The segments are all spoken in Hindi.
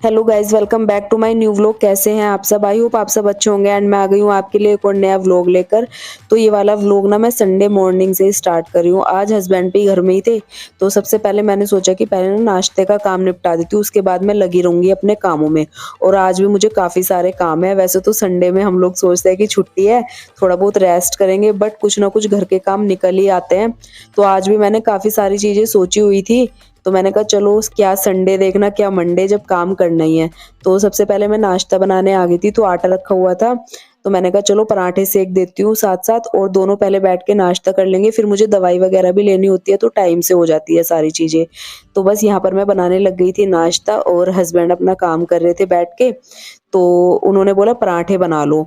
Hello guys, welcome back to my new vlog. कैसे हैं आप सब? आई होप आप सब अच्छे होंगे। एंड मैं आ गई हूँ आपके लिए एक और नया व्लॉग लेकर। तो ये वाला व्लॉग ना मैं संडे मॉर्निंग से स्टार्ट कर रही हूँ। आज हस्बैंड भी घर में ही थे, तो सबसे पहले मैंने सोचा कि पहले ना नाश्ते का काम निपटा देती हूँ, उसके बाद मैं लगी रहूंगी अपने कामों में। और आज भी मुझे काफ़ी सारे काम है। वैसे तो संडे में हम लोग सोचते हैं कि छुट्टी है, थोड़ा बहुत रेस्ट करेंगे, बट कुछ ना कुछ घर के काम निकल ही आते हैं। तो आज भी मैंने काफ़ी सारी चीज़ें सोची हुई थी, तो मैंने कहा चलो क्या संडे देखना क्या मंडे, जब काम करना ही है। तो सबसे पहले मैं नाश्ता बनाने आ गई थी, तो आटा रखा हुआ था, तो मैंने कहा चलो पराठे सेक देती हूँ साथ साथ, और दोनों पहले बैठ के नाश्ता कर लेंगे, फिर मुझे दवाई वगैरह भी लेनी होती है तो टाइम से हो जाती है सारी चीज़ें। तो बस यहाँ पर मैं बनाने लग गई थी नाश्ता, और हस्बैंड अपना काम कर रहे थे बैठ के। तो उन्होंने बोला पराठे बना लो।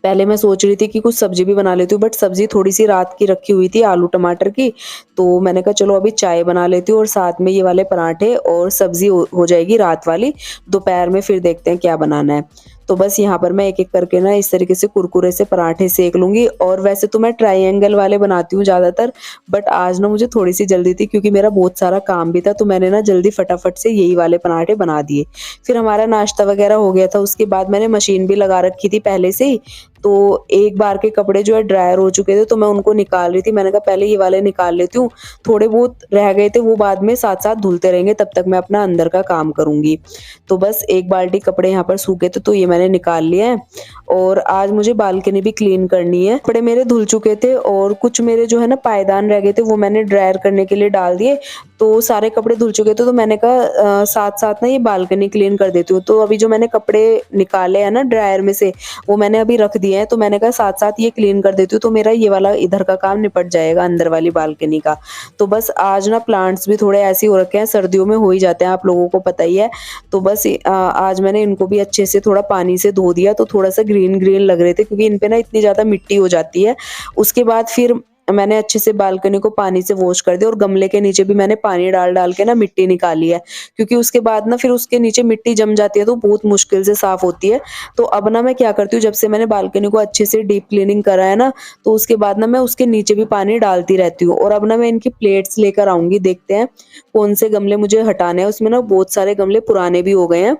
पहले मैं सोच रही थी कि कुछ सब्जी भी बना लेती हूँ, बट सब्जी थोड़ी सी रात की रखी हुई थी आलू टमाटर की। तो मैंने कहा चलो अभी चाय बना लेती हूँ और साथ में ये वाले पराठे और सब्जी हो जाएगी रात वाली। दोपहर में फिर देखते हैं क्या बनाना है। तो बस यहाँ पर मैं एक एक करके ना इस तरीके से कुरकुरे से पराठे सेक लूंगी। और वैसे तो मैं ट्रायंगल वाले बनाती हूँ ज़्यादातर, बट आज ना मुझे थोड़ी सी जल्दी थी क्योंकि मेरा बहुत सारा काम भी था, तो मैंने ना जल्दी फटाफट से यही वाले पराठे बना दिए। फिर हमारा नाश्ता वगैरह हो गया था, उसके बाद मैंने मशीन भी लगा रखी थी पहले से ही। तो एक बार के कपड़े जो है ड्रायर हो चुके थे, तो मैं उनको निकाल रही थी। मैंने कहा पहले ये वाले निकाल लेती हूँ, थोड़े बहुत रह गए थे वो बाद में साथ साथ धुलते रहेंगे, तब तक मैं अपना अंदर का काम करूंगी। तो बस एक बाल्टी कपड़े यहाँ पर सूखे थे, तो ये मैंने निकाल लिए हैं। और आज मुझे बालकनी भी क्लीन करनी है। कपड़े मेरे धुल चुके थे और कुछ मेरे जो है ना पायदान रह गए थे, वो मैंने ड्रायर करने के लिए डाल दिए। तो सारे कपड़े धुल चुके थे, तो मैंने कहा साथ साथ ना ये बालकनी क्लीन कर देती हूँ। तो अभी जो मैंने कपड़े निकाले हैं ना ड्रायर में से, वो मैंने अभी रख दिए हैं। तो मैंने कहा साथ साथ ये क्लीन कर देती हूँ, तो मेरा ये वाला इधर का काम निपट जाएगा अंदर वाली बालकनी का। तो बस आज ना प्लांट्स भी थोड़े ऐसे हो रखे हैं, सर्दियों में हो ही जाते हैं, आप लोगों को पता ही है। तो बस आज मैंने इनको भी अच्छे से थोड़ा पानी से धो दिया, तो थोड़ा सा ग्रीन ग्रीन लग रहे थे क्योंकि इन पे ना इतनी ज्यादा मिट्टी हो जाती है। उसके बाद फिर मैंने अच्छे से बालकनी को पानी से वॉश कर दिया, और गमले के नीचे भी मैंने पानी डाल डाल के ना मिट्टी निकाली है, क्योंकि उसके बाद ना फिर उसके नीचे मिट्टी जम जाती है तो बहुत मुश्किल से साफ होती है। तो अब ना मैं क्या करती हूँ, जब से मैंने बालकनी को अच्छे से डीप क्लीनिंग करा है ना, तो उसके बाद ना मैं उसके नीचे भी पानी डालती रहती हूँ। और अब ना मैं इनकी प्लेट्स लेकर आऊंगी, देखते हैं कौन से गमले मुझे हटाने हैं। उसमें ना बहुत सारे गमले पुराने भी हो गए हैं।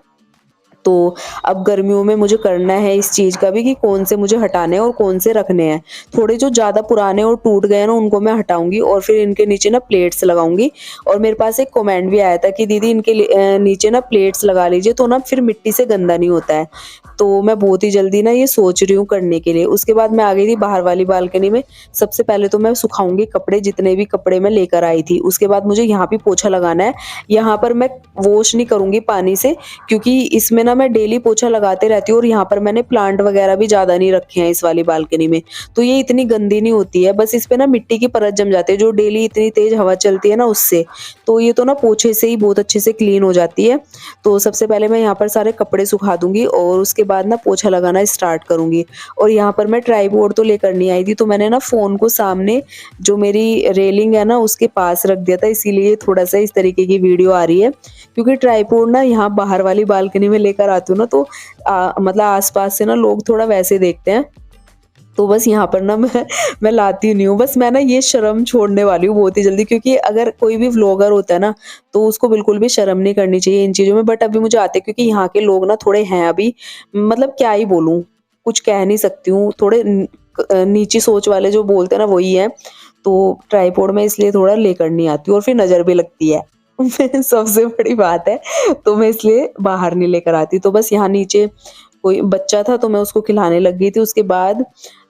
तो अब गर्मियों में मुझे करना है इस चीज़ का भी कि कौन से मुझे हटाने हैं और कौन से रखने हैं। थोड़े जो ज़्यादा पुराने और टूट गए हैं ना, उनको मैं हटाऊंगी और फिर इनके नीचे ना प्लेट्स लगाऊंगी। और मेरे पास एक कमेंट भी आया था कि दीदी इनके नीचे ना प्लेट्स लगा लीजिए, तो ना फिर मिट्टी से गंदा नहीं होता है। तो मैं बहुत ही जल्दी ना ये सोच रही हूँ करने के लिए। उसके बाद मैं आ गई थी बाहर वाली बालकनी में। सबसे पहले तो मैं सुखाऊंगी कपड़े, जितने भी कपड़े मैं लेकर आई थी। उसके बाद मुझे यहाँ भी पोछा लगाना है। यहाँ पर मैं वॉश नहीं करूंगी पानी से, क्योंकि इसमें ना मैं डेली पोछा लगाते रहती हूँ। और यहाँ पर मैंने प्लांट वगैरह भी ज्यादा नहीं रखे हैं इस वाली बालकनी में, तो ये इतनी गंदी नहीं होती है। बस इस पे ना मिट्टी की परत जम जाती है, जो डेली इतनी तेज हवा चलती है ना उससे। तो ये तो ना पोछे से ही बहुत अच्छे से क्लीन हो जाती है। तो सबसे पहले मैं यहाँ पर सारे कपड़े सुखा दूंगी और उसके बाद ना पोछा लगाना स्टार्ट करूंगी। और यहाँ पर मैं ट्राइपॉड तो लेकर नहीं आई थी, तो मैंने ना फोन को सामने जो मेरी रेलिंग है ना उसके पास रख दिया था, इसीलिए थोड़ा सा इस तरीके की वीडियो आ रही है। क्योंकि ट्राइपॉड ना यहाँ बाहर वाली बालकनी में लेकर आती हूँ ना, तो मतलब आसपास से ना लोग थोड़ा वैसे देखते हैं। तो बस यहाँ पर ना मैं लाती नहीं हूँ। बस मैं ना ये शर्म छोड़ने वाली हूँ बहुत ही जल्दी, क्योंकि अगर कोई भी व्लॉगर होता है ना, तो उसको बिल्कुल भी शर्म नहीं करनी चाहिए इन चीज़ों में। बट अभी मुझे आते क्योंकि यहाँ के लोग ना थोड़े हैं अभी, मतलब क्या ही बोलूँ, कुछ कह नहीं सकती हूँ। थोड़े नीची सोच वाले जो बोलते हैं ना वही है। तो ट्राइपॉड में इसलिए थोड़ा लेकर नहीं आती हूँ, और फिर नज़र भी लगती है सबसे बड़ी बात है। तो मैं इसलिए बाहर नहीं लेकर आती। तो बस यहाँ नीचे कोई बच्चा था, तो मैं उसको खिलाने लग गई थी। उसके बाद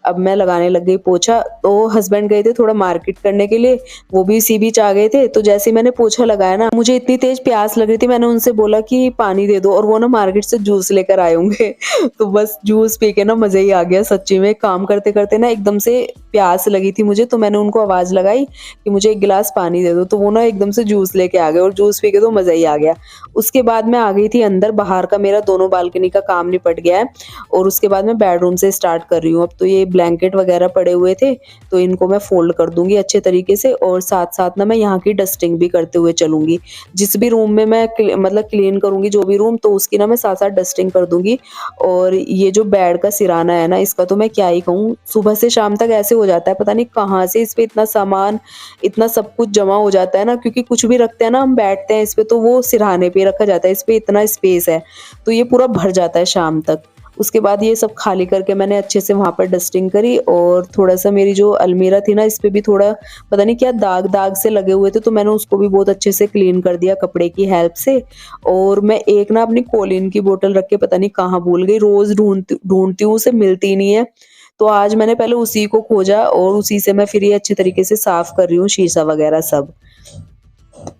अब मैं लगाने लग गई पोछा। तो हस्बैंड गए थे थोड़ा मार्केट करने के लिए, वो भी इसी बीच आ गए थे। तो जैसे ही मैंने पोछा लगाया ना, मुझे इतनी तेज प्यास लग रही थी, मैंने उनसे बोला कि पानी दे दो, और वो ना मार्केट से जूस लेकर आए होंगे तो बस जूस पी के ना मजा ही आ गया सच्ची में। काम करते करते ना एकदम से प्यास लगी थी मुझे, तो मैंने उनको आवाज लगाई कि मुझे एक गिलास पानी दे दो, तो वो ना एकदम से जूस लेके आ गए, और जूस पी के तो मजा ही आ गया। उसके बाद मैं आ गई थी अंदर। बाहर का मेरा दोनों बालकनी का काम निपट गया है, और उसके बाद मैं बेडरूम से स्टार्ट कर रही हूँ। अब तो ये ब्लैंकेट वगैरह पड़े हुए थे, तो इनको मैं फोल्ड कर दूंगी अच्छे तरीके से, और साथ साथ ना मैं यहाँ की डस्टिंग भी करते हुए चलूंगी। जिस भी रूम में मैं मतलब क्लीन करूंगी जो भी रूम, तो उसकी ना मैं साथ साथ डस्टिंग कर दूंगी। और ये जो बेड का सिराना है ना, इसका तो मैं क्या ही कहूँ, सुबह से शाम तक ऐसे हो हो जाता है, पता नहीं कहाँ से इस पे इतना सामान, इतना सब कुछ जमा हो जाता है ना, क्योंकि कुछ भी रखते हैं ना हम बैठते हैं इस पे तो वो सिरहाने पे रखा जाता है, इस पे इतना स्पेस है, तो ये पूरा भर जाता है शाम तक। उसके बाद ये सब खाली करके मैंने अच्छे से वहाँ पर डस्टिंग करी, और थोड़ा-सा मेरी जो अलमीरा थी ना, इस पे भी थोड़ा पता नहीं क्या दाग-दाग से लगे हुए थे, तो मैंने उसको भी बहुत अच्छे से क्लीन कर दिया कपड़े की हेल्प से। और मैं एक ना अपनी कोलिन की बोतल रख के पता नहीं कहाँ भूल गई, रोज़ ढूँढती हूँ, उसे मिलती नहीं है। तो आज मैंने पहले उसी को खोजा और उसी से मैं फिर ये अच्छे तरीके से साफ कर रही हूँ शीशा वगैरह सब।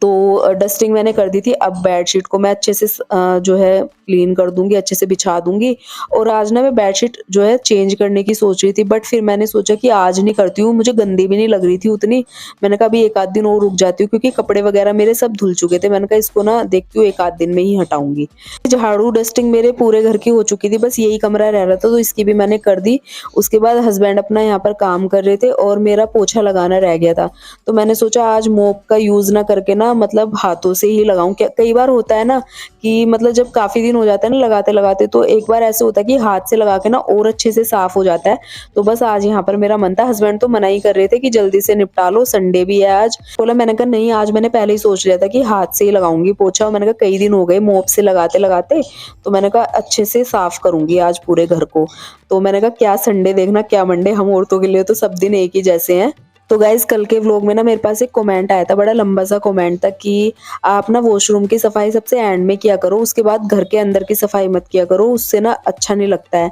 तो डस्टिंग मैंने कर दी थी, अब बेडशीट को मैं अच्छे से जो है क्लीन कर दूँगी, अच्छे से बिछा दूँगी। और आज ना मैं बेडशीट जो है चेंज करने की सोच रही थी, बट फिर मैंने सोचा कि आज नहीं करती हूँ, मुझे गंदी भी नहीं लग रही थी उतनी। मैंने कहा अभी 1 आध दिन और रुक जाती हूँ, क्योंकि कपड़े वगैरह मेरे सब धुल चुके थे। मैंने कहा इसको ना देखती हूँ 1 आध दिन में ही हटाऊँगी। झाड़ू डस्टिंग मेरे पूरे घर की हो चुकी थी, बस यही कमरा रह रहा था, तो इसकी भी मैंने कर दी। उसके बाद हस्बैंड अपना यहाँ पर काम कर रहे थे और मेरा पोछा लगाना रह गया था। तो मैंने सोचा आज मोप का यूज़ ना करके ना मतलब हाथों से ही लगाऊँ। क्या कई बार होता है ना कि मतलब जब काफ़ी दिन हो जाता है ना लगाते-लगाते, तो एक बार ऐसे होता है कि हाथ से लगा के ना और अच्छे से साफ हो जाता है। तो बस आज यहाँ पर मेरा मन था, हस्बैंड तो मना ही कर रहे थे कि जल्दी से निपटा लो, संडे भी है आज। बोला, मैंने कहा नहीं, आज मैंने पहले ही सोच लिया था कि हाथ से ही लगाऊँगी पोछा। मैंने कहा कई दिन हो गए मोप से लगाते-लगाते, तो मैंने कहा अच्छे से साफ करूँगी आज पूरे घर को। तो मैंने कहा क्या संडे देखना क्या मंडे, हम औरतों के लिए तो सब दिन एक ही जैसे हैं। तो गाइज़ कल के व्लॉग में ना मेरे पास एक कमेंट आया था, बड़ा लंबा-सा कमेंट था कि आप ना वॉशरूम की सफाई सबसे एंड में किया करो, उसके बाद घर के अंदर की सफाई मत किया करो, उससे ना अच्छा नहीं लगता है।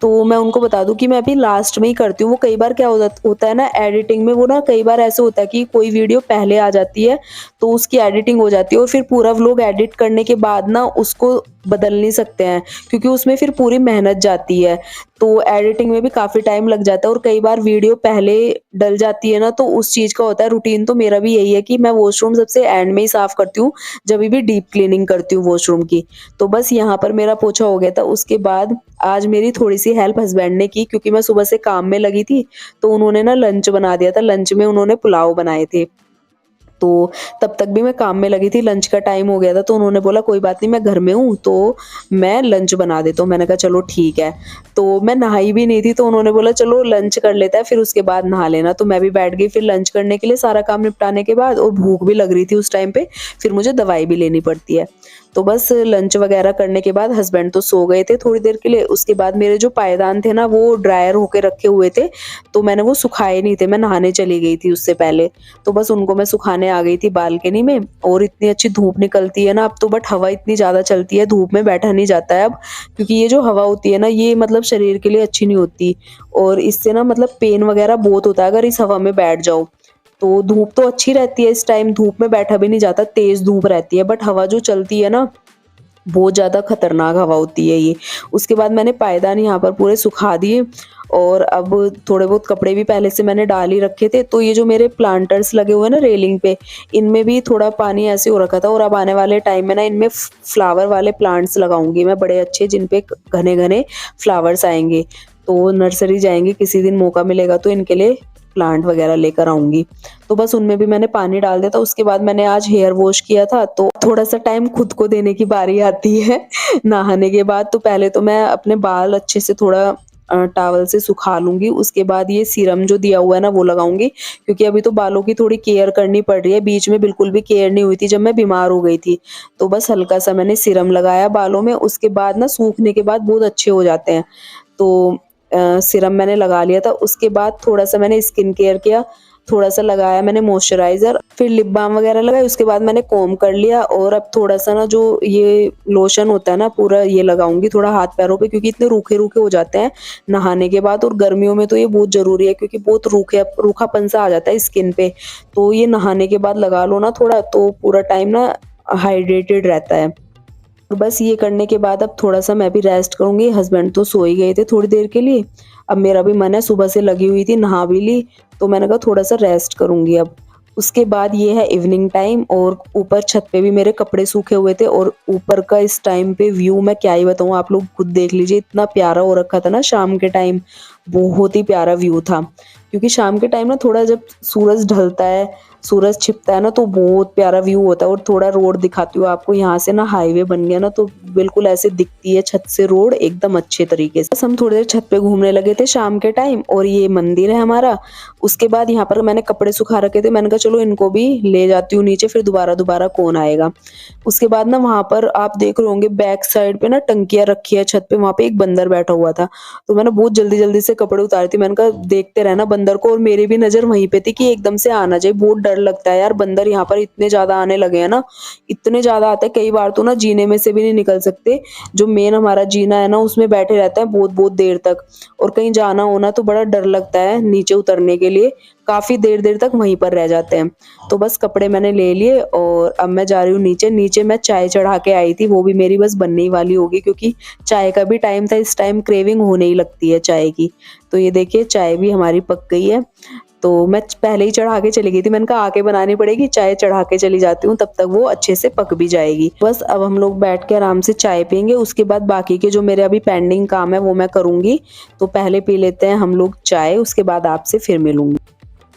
तो मैं उनको बता दूँ कि मैं अभी लास्ट में ही करती हूँ। वो कई बार क्या होता है ना एडिटिंग में, वो ना कई बार ऐसे होता है कि कोई वीडियो पहले आ जाती है, तो उसकी एडिटिंग हो जाती है और फिर पूरा व्लॉग एडिट करने के बाद ना उसको बदल नहीं सकते हैं, क्योंकि उसमें फिर पूरी मेहनत जाती है। तो एडिटिंग में भी काफ़ी टाइम लग जाता है और कई बार वीडियो पहले डल जाती है ना, तो उस चीज़ का होता है। रूटीन तो मेरा भी यही है कि मैं वॉशरूम सबसे एंड में ही साफ़ करती हूँ, जभी भी डीप क्लीनिंग करती हूँ वॉशरूम की। तो बस यहाँ पर मेरा पोछा हो गया था। उसके बाद आज मेरी थोड़ी-सी हेल्प हस्बैंड ने की, क्योंकि मैं सुबह से काम में लगी थी, तो उन्होंने ना लंच बना दिया था। लंच में उन्होंने पुलाव बनाए थे। तो तब तक भी मैं काम में लगी थी, लंच का टाइम हो गया था, तो उन्होंने बोला कोई बात नहीं, मैं घर में हूँ तो मैं लंच बना देता हूँ। मैंने कहा चलो ठीक है। तो मैं नहाई भी नहीं थी, तो उन्होंने बोला चलो लंच कर लेते हैं, फिर उसके बाद नहा लेना। तो मैं भी बैठ गई फिर लंच करने के लिए, सारा काम निपटाने के बाद, और भूख भी लग रही थी उस टाइम पे, फिर मुझे दवाई भी लेनी पड़ती है। तो बस लंच वगैरह करने के बाद हस्बैंड तो सो गए थे थोड़ी देर के लिए। उसके बाद मेरे जो पायदान थे ना वो ड्रायर होके रखे हुए थे, तो मैंने वो सुखाए नहीं थे, मैं नहाने चली गई थी उससे पहले। तो बस उनको मैं सुखाने आ गई थी बालकनी में, और इतनी अच्छी धूप निकलती है ना अब तो, बट हवा इतनी ज़्यादा चलती है, धूप में बैठा नहीं जाता है अब, क्योंकि ये जो हवा होती है ना ये मतलब शरीर के लिए अच्छी नहीं होती, और इससे ना मतलब पेन वगैरह बहुत होता है अगर इस हवा में बैठ जाओ। तो धूप तो अच्छी रहती है, इस टाइम धूप में बैठा भी नहीं जाता, तेज़ धूप रहती है, बट हवा जो चलती है ना बहुत ज़्यादा खतरनाक हवा होती है ये। उसके बाद मैंने पायदान यहाँ पर पूरे सुखा दिए, और अब थोड़े बहुत कपड़े भी पहले से मैंने डाल ही रखे थे। तो ये जो मेरे प्लांटर्स लगे हुए हैं ना रेलिंग पे, इनमें भी थोड़ा पानी ऐसे हो रखा था, और अब आने वाले टाइम में ना इनमें फ्लावर वाले प्लांट्स लगाऊंगी मैं बड़े अच्छे, जिन पे घने घने फ्लावर्स आएंगे। तो नर्सरी जाएंगे किसी दिन, मौका मिलेगा तो इनके लिए प्लांट वगैरह लेकर आऊंगी। तो बस उनमें भी मैंने पानी डाल दिया था। उसके बाद मैंने आज हेयर वॉश किया था, तो थोड़ा सा टाइम खुद को देने की बारी आती है नहाने के बाद। तो पहले तो मैं अपने बाल अच्छे से थोड़ा टॉवल से सुखा लूंगी, उसके बाद ये सीरम जो दिया हुआ है ना वो लगाऊंगी, क्योंकि अभी तो बालों की थोड़ी केयर करनी पड़ रही है। बीच में बिल्कुल भी केयर नहीं हुई थी जब मैं बीमार हो गई थी, तो बस हल्का सा मैंने सीरम लगाया बालों में। उसके बाद ना सूखने के बाद बहुत अच्छे हो जाते हैं। तो सीरम मैंने लगा लिया था। उसके बाद थोड़ा-सा मैंने स्किन केयर किया, थोड़ा-सा लगाया मैंने मॉइस्चराइज़र, फिर लिप बाम वगैरह लगाए। उसके बाद मैंने कोम्ब कर लिया, और अब थोड़ा-सा ना जो ये लोशन होता है ना पूरा ये लगाऊँगी थोड़ा हाथ-पैरों पे, क्योंकि इतने रूखे-रूखे हो जाते हैं नहाने के बाद, और गर्मियों में तो ये बहुत ज़रूरी है, क्योंकि बहुत रूखापन-सा आ जाता है स्किन पे। तो ये नहाने के बाद लगा लो ना थोड़ा, तो पूरा टाइम ना हाइड्रेटेड रहता है। तो बस ये करने के बाद अब थोड़ा-सा मैं भी रेस्ट करूँगी। हस्बैंड तो सो ही गए थे थोड़ी देर के लिए। अब मेरा भी मन है, सुबह से लगी हुई थी, नहा भी ली, तो मैंने कहा थोड़ा-सा रेस्ट करूँगी अब। उसके बाद ये है इवनिंग टाइम, और ऊपर छत पे भी मेरे कपड़े सूखे हुए थे, और ऊपर का इस टाइम पे व्यू मैं क्या ही बताऊँ, आप लोग खुद देख लीजिए, इतना प्यारा हो रखा था ना शाम के टाइम, बहुत ही प्यारा व्यू था। क्योंकि शाम के टाइम ना थोड़ा जब सूरज ढलता है, सूरज छिपता है ना तो बहुत प्यारा व्यू होता है। और थोड़ा रोड दिखाती हूँ आपको, यहाँ से ना हाईवे बन गया ना तो बिल्कुल ऐसे दिखती है छत से रोड एकदम अच्छे तरीके से। बस हम थोड़ी देर छत पे घूमने लगे थे शाम के टाइम, और ये मंदिर है हमारा। उसके बाद यहाँ पर मैंने कपड़े सुखा रखे थे, मैंने कहा चलो इनको भी ले जाती हूँ नीचे, फिर दोबारा दोबारा कौन आएगा। उसके बाद ना वहां पर आप देख रहे होंगे बैक साइड पे ना टंकियां रखी है छत पे, वहां पे एक बंदर बैठा हुआ था। तो मैंने बहुत जल्दी जल्दी से कपड़े उतारे थे, मैंने कहा देखते रहना बंदर को, और मेरी भी नजर वहीं पे थी कि एकदम से आना जाए। बहुत डर लगता है यार, बंदर यहाँ पर इतने ज्यादा आने लगे हैं ना, इतने ज्यादा आते हैं कई बार तो ना जीने में से भी नहीं निकल सकते। जो मेन हमारा जीना है ना उसमें बैठे रहते हैं बहुत बहुत देर तक, और कहीं जाना होना तो बड़ा डर लगता है नीचे उतरने के लिए, काफी देर देर तक वहीं पर रह जाते हैं। तो बस कपड़े मैंने ले लिए और अब मैं जा रही हूँ नीचे। नीचे मैं चाय चढ़ा के आई थी, वो भी मेरी बस बनने ही वाली होगी, क्योंकि चाय का भी टाइम था, इस टाइम क्रेविंग होने ही लगती है चाय की। तो ये देखिए चाय भी हमारी पक गई है। तो मैं पहले ही चढ़ा के चली गई थी, मैंने कहा आके बनानी पड़ेगी, चाय चढ़ा के चली जाती हूँ, तब तक वो अच्छे से पक भी जाएगी। बस अब हम लोग बैठ के आराम से चाय पियेंगे, उसके बाद बाकी के जो मेरे अभी पेंडिंग काम है वो मैं करूंगी। तो पहले पी लेते हैं हम लोग चाय, उसके बाद आपसे फिर मिलूंगी।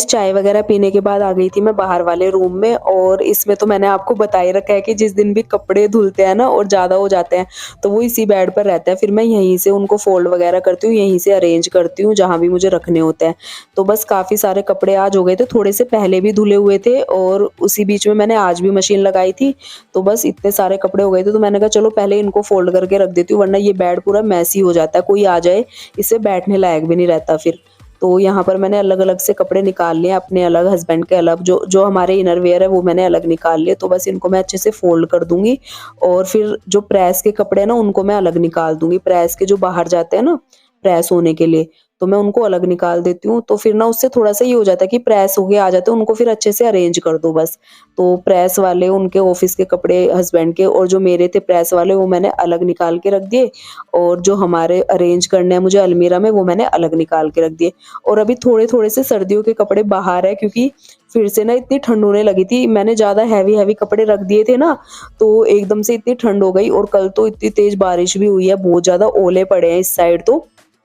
चाय वगैरह पीने के बाद आ गई थी मैं बाहर वाले रूम में, और इसमें तो मैंने आपको बता ही रखा है कि जिस दिन भी कपड़े धुलते हैं ना और ज्यादा हो जाते हैं तो वो इसी बेड पर रहता है, फिर मैं यहीं से उनको फोल्ड वगैरह करती हूँ, यहीं से अरेंज करती हूँ जहां भी मुझे रखने होते हैं। तो बस काफी सारे कपड़े आज हो गए थे, थोड़े से पहले भी धुले हुए थे और उसी बीच में मैंने आज भी मशीन लगाई थी। तो बस इतने सारे कपड़े हो गए थे, तो मैंने कहा चलो पहले इनको फोल्ड करके रख देती हूँ, वरना ये बेड पूरा मैसी हो जाता है, कोई आ जाए इससे बैठने लायक भी नहीं रहता फिर। तो यहाँ पर मैंने अलग अलग से कपड़े निकाल लिए अपने अलग, हस्बैंड के अलग, जो जो हमारे इनर वेयर है वो मैंने अलग निकाल लिए। तो बस इनको मैं अच्छे से फोल्ड कर दूंगी, और फिर जो प्रेस के कपड़े हैं ना उनको मैं अलग निकाल दूंगी, प्रेस के जो बाहर जाते हैं ना प्रेस होने के लिए, तो मैं उनको अलग निकाल देती हूँ। तो फिर ना उससे थोड़ा सा ये हो जाता है कि प्रेस होके आ जाते हैं, उनको फिर अच्छे से अरेंज कर दो बस। तो प्रेस वाले उनके ऑफिस के कपड़े हस्बैंड के, और जो मेरे थे प्रेस वाले वो मैंने अलग निकाल के रख दिए, और जो हमारे अरेंज करने हैं मुझे अलमीरा में वो मैंने अलग निकाल के रख दिए। और अभी थोड़े थोड़े से सर्दियों के कपड़े बाहर है, क्योंकि फिर से ना इतनी ठंड होने लगी थी, मैंने ज्यादा हैवी हैवी कपड़े रख दिए थे ना, तो एकदम से इतनी ठंड हो गई। और कल तो इतनी तेज बारिश भी हुई है, बहुत ज्यादा ओले पड़े हैं इस साइड। तो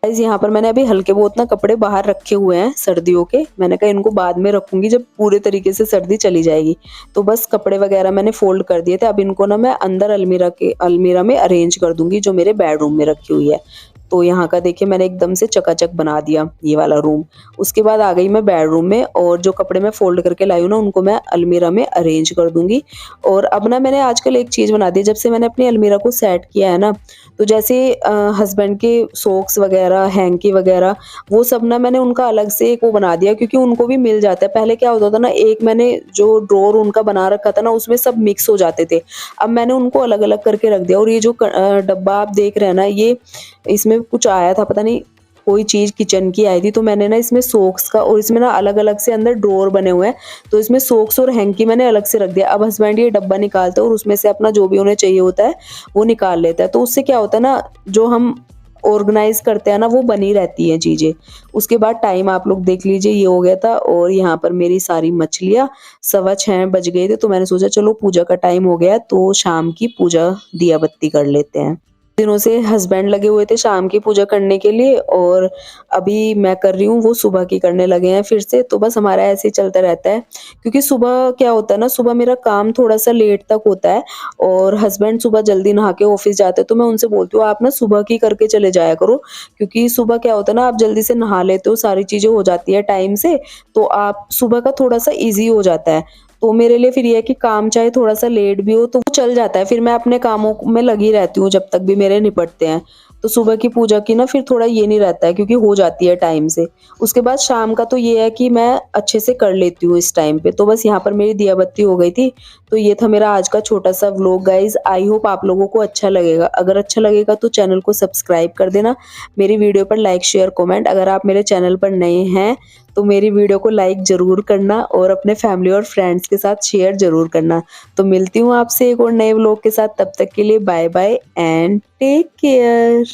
गाइस यहाँ पर मैंने अभी हल्के बहुत ना कपड़े बाहर रखे हुए हैं सर्दियों के, मैंने कहा इनको बाद में रखूंगी जब पूरे तरीके से सर्दी चली जाएगी। तो बस कपड़े वगैरह मैंने फोल्ड कर दिए थे, अब इनको ना मैं अंदर अलमीरा में अरेंज कर दूंगी जो मेरे बेडरूम में रखी हुई है। तो यहाँ का देखिए मैंने एकदम से चकाचक बना दिया ये वाला रूम। उसके बाद आ गई मैं बेडरूम में, और जो कपड़े मैं फोल्ड करके लाई हूँ ना उनको मैं अलमीरा में अरेंज कर दूंगी। और अब ना मैंने आजकल एक चीज बना दी, जब से मैंने अपनी अलमीरा को सेट किया है ना, तो जैसे हस्बैंड के सॉक्स वगैरह, हैंकी वगैरह, वो सब ना मैंने उनका अलग से एक वो बना दिया, क्योंकि उनको भी मिल जाता है। पहले क्या होता था ना, एक मैंने जो ड्रॉर उनका बना रखा था ना उसमें सब मिक्स हो जाते थे, अब मैंने उनको अलग अलग करके रख दिया। और ये जो डब्बा आप देख रहे हैं ना, ये इसमें कुछ आया था, पता नहीं कोई चीज किचन की आई थी, तो मैंने ना इसमें सॉक्स का, और इसमें ना अलग अलग से अंदर ड्रॉर बने हुए हैं, तो इसमें सॉक्स और हैंकी मैंने अलग से रख दिया। अब हस्बैंड ये डब्बा निकालते हैं और उसमें से अपना जो भी उन्हें चाहिए होता है वो निकाल लेता है। तो उससे क्या होता है ना, जो हम ऑर्गेनाइज करते हैं ना वो बनी रहती है चीजें। उसके बाद टाइम आप लोग देख लीजिए, ये हो गया था, और यहाँ पर मेरी सारी मछलियां 6:15 बज गए थे, तो मैंने सोचा चलो पूजा का टाइम हो गया तो शाम की पूजा दिया बत्ती कर लेते हैं। दिनों से हस्बैंड लगे हुए थे शाम की पूजा करने के लिए, और अभी मैं कर रही हूँ, वो सुबह की करने लगे हैं फिर से। तो बस हमारा ऐसे ही चलता रहता है, क्योंकि सुबह क्या होता है ना, सुबह मेरा काम थोड़ा सा लेट तक होता है, और हस्बैंड सुबह जल्दी नहा के ऑफिस जाते हैं, तो मैं उनसे बोलती हूँ आप ना सुबह की करके चले जाया करो, क्योंकि सुबह क्या होता है ना, आप जल्दी से नहा लेते हो, सारी चीजें हो जाती है टाइम से, तो आप सुबह का थोड़ा सा ईजी हो जाता है। तो मेरे लिए फिर ये है कि काम चाहे थोड़ा सा लेट भी हो तो वो चल जाता है, फिर मैं अपने कामों में लगी रहती हूँ जब तक भी मेरे निपटते हैं। तो सुबह की पूजा की ना फिर थोड़ा ये नहीं रहता है, क्योंकि हो जाती है टाइम से। उसके बाद शाम का तो ये है कि मैं अच्छे से कर लेती हूँ इस टाइम पे। तो बस यहाँ पर मेरी दिया बत्ती हो गई थी। तो ये था मेरा आज का छोटा सा व्लॉग गाइज, आई होप आप लोगों को अच्छा लगेगा। अगर अच्छा लगेगा तो चैनल को सब्सक्राइब कर देना, मेरी वीडियो पर लाइक शेयर कमेंट। अगर आप मेरे चैनल पर नए हैं तो मेरी वीडियो को लाइक जरूर करना, और अपने फैमिली और फ्रेंड्स के साथ शेयर जरूर करना। तो मिलती हूँ आपसे एक और नए व्लॉग के साथ, तब तक के लिए bye bye and take care.